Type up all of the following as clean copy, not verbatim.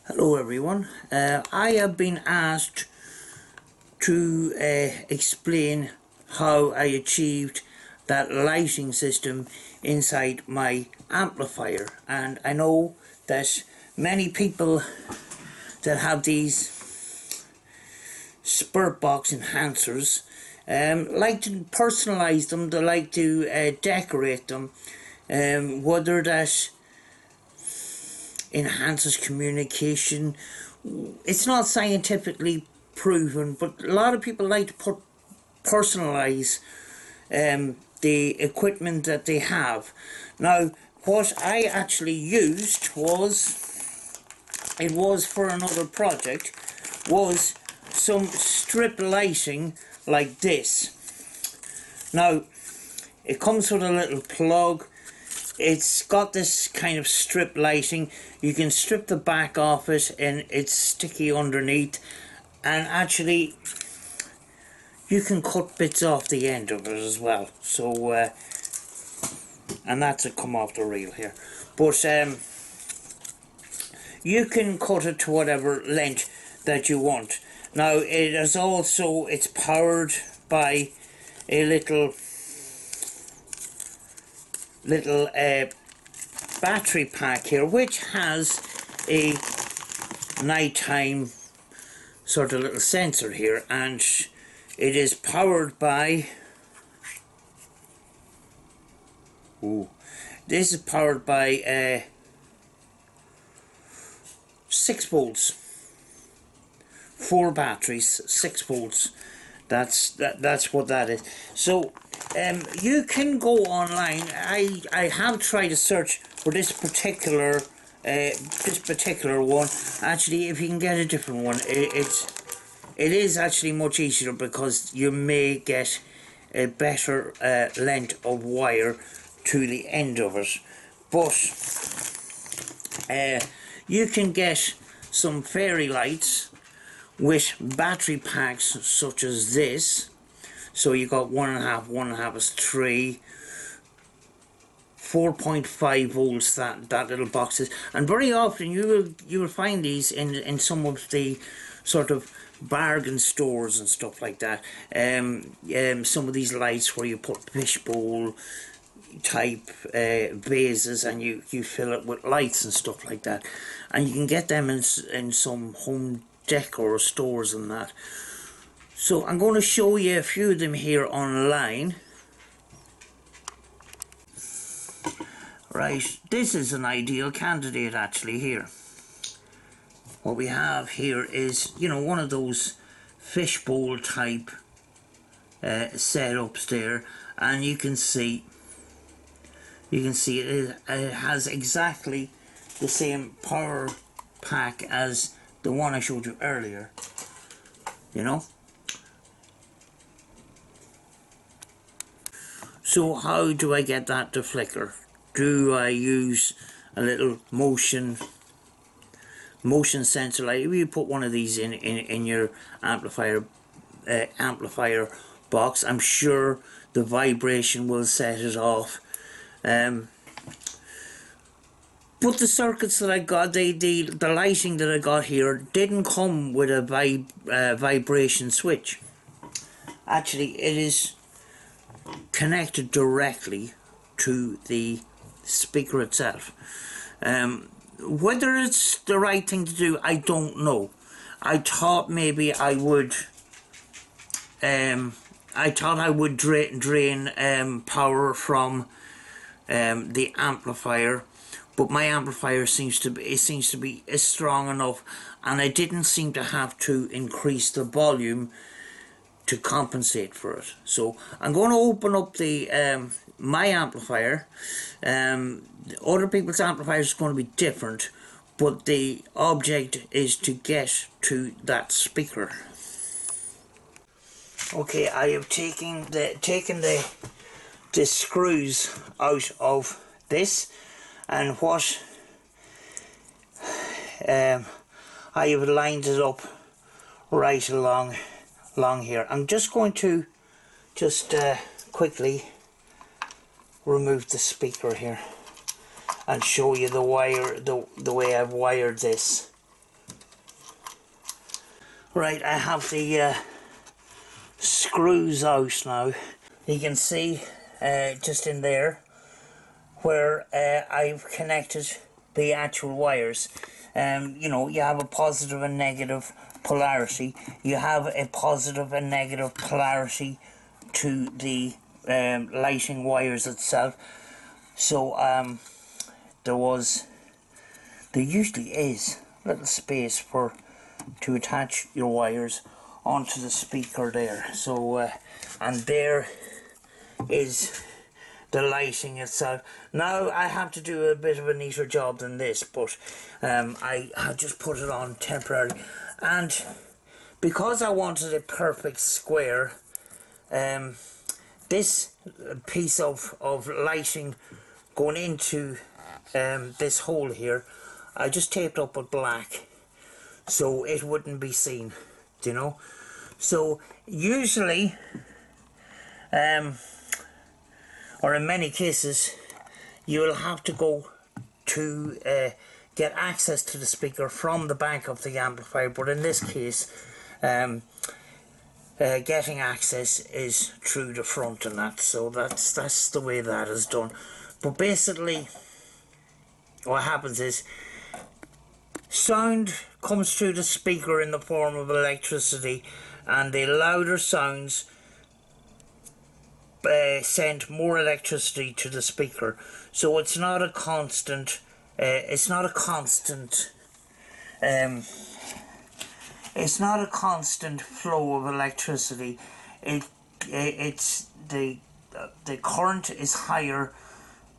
Hello everyone, I have been asked to explain how I achieved that lighting system inside my amplifier, and I know that many people that have these spurt box enhancers like to personalize them, they like to decorate them, whether that enhances communication. It's not scientifically proven, but a lot of people like to personalize the equipment that they have. Now, what I actually used was, it was for another project, was some strip lighting like this. Now, it comes with a little plug. It's got this kind of strip lighting. You can strip the back off it and it's sticky underneath, and actually you can cut bits off the end of it as well. So and that's a come off the reel here, but you can cut it to whatever length that you want. Now it is also, it's powered by a little battery pack here, which has a nighttime sort of little sensor here, and it is powered by this is powered by 6 volts, 4 batteries, 6 volts. That's what that is. So you can go online. I have tried to search for this particular one. Actually, if you can get a different one, it is actually much easier, because you may get a better length of wire to the end of it. But you can get some fairy lights with battery packs such as this. So you got 1.5 is 3, 4.5 volts, that little boxes, and very often you will find these in some of the sort of bargain stores and stuff like that. Some of these lights where you put fishbowl type vases and you fill it with lights and stuff like that, and you can get them in some home decor stores and that. So I'm going to show you a few of them here online. Right, this is an ideal candidate actually here. What we have here is, you know, one of those fishbowl type setups there, and you can see it has exactly the same power pack as the one I showed you earlier, you know. So how do I get that to flicker? Do I use a little motion sensor? Like if you put one of these in your amplifier box, I'm sure the vibration will set it off. But the circuits that I got, the lighting that I got here didn't come with a vibration switch. Actually, it is connected directly to the speaker itself. Whether it's the right thing to do, I don't know. I thought maybe I would drain power from the amplifier, but my amplifier seems to be strong enough, and I didn't seem to have to increase the volume to compensate for it. So I'm going to open up the my amplifier. Other people's amplifiers is going to be different, but the object is to get to that speaker. Okay, I have taken the screws out of this, and what I have lined it up right along here. I'm just going to quickly remove the speaker here and show you the way I've wired this. Right, I have the screws out now. You can see just in there where I've connected the actual wires. You know, you have a positive and negative polarity. You have a positive and negative polarity to the lighting wires itself. So there usually is a little space to attach your wires onto the speaker there. So and there is the lighting itself. Now I have to do a bit of a neater job than this, but I just put it on temporarily, and because I wanted a perfect square, this piece of lighting going into this hole here, I just taped up with black so it wouldn't be seen, you know. So usually or in many cases you will have to go to get access to the speaker from the back of the amplifier, but in this case getting access is through the front and that, so that's the way that is done. But basically what happens is sound comes through the speaker in the form of electricity, and the louder sounds send more electricity to the speaker. So it's not a constant it's not a constant flow of electricity. It's the current is higher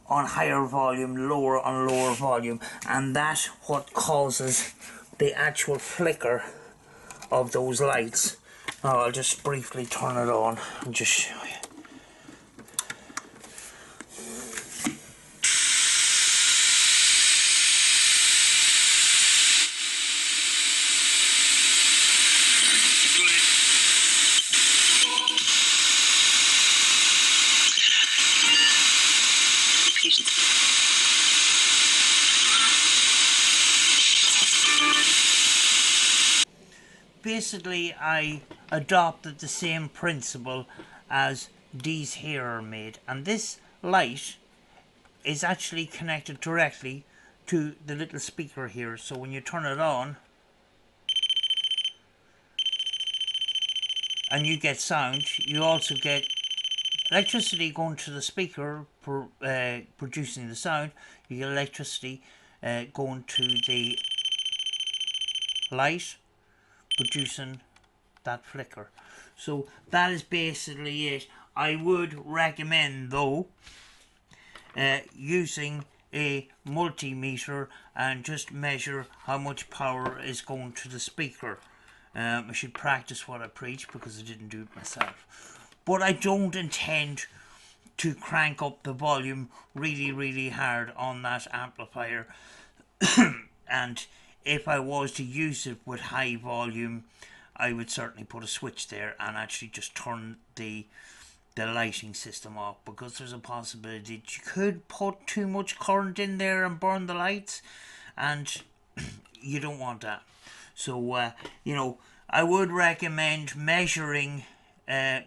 on higher volume, lower on lower volume, and that's what causes the actual flicker of those lights. Now I'll just briefly turn it on and just show you. Basically I adopted the same principle as these here are made, and this light is actually connected directly to the little speaker here. So when you turn it on and you get sound, you also get electricity going to the speaker for producing the sound. You get electricity going to the light producing that flicker. So that is basically it. I would recommend though using a multimeter and just measure how much power is going to the speaker. I should practice what I preach because I didn't do it myself. But I don't intend to crank up the volume really hard on that amplifier. And if I was to use it with high volume, I would certainly put a switch there and actually just turn the lighting system off, because there's a possibility that you could put too much current in there and burn the lights, and you don't want that. So you know, I would recommend measuring the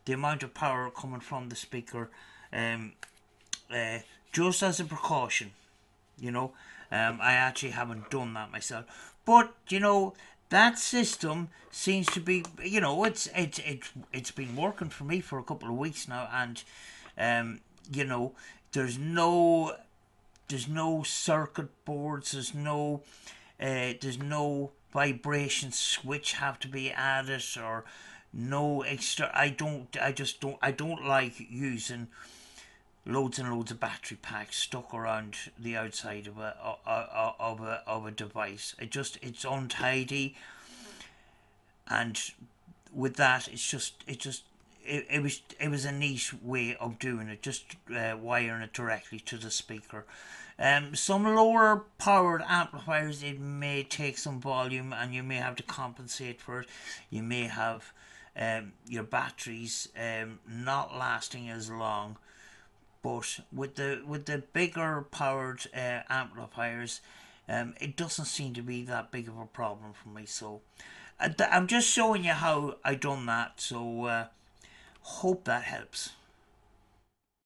amount of power coming from the speaker, just as a precaution. You know, I actually haven't done that myself, but you know, that system seems to be, you know, it's been working for me for a couple of weeks now, and you know, there's no circuit boards, there's no vibration switch have to be added, or no extra. I don't like using loads and loads of battery packs stuck around the outside of a device. It's untidy, and with that, it was a neat way of doing it, just wiring it directly to the speaker. Some lower powered amplifiers, it may take some volume and you may have to compensate for it. You may have your batteries not lasting as long. But with the bigger powered amplifiers, it doesn't seem to be that big of a problem for me. So I'm just showing you how I done that. So hope that helps.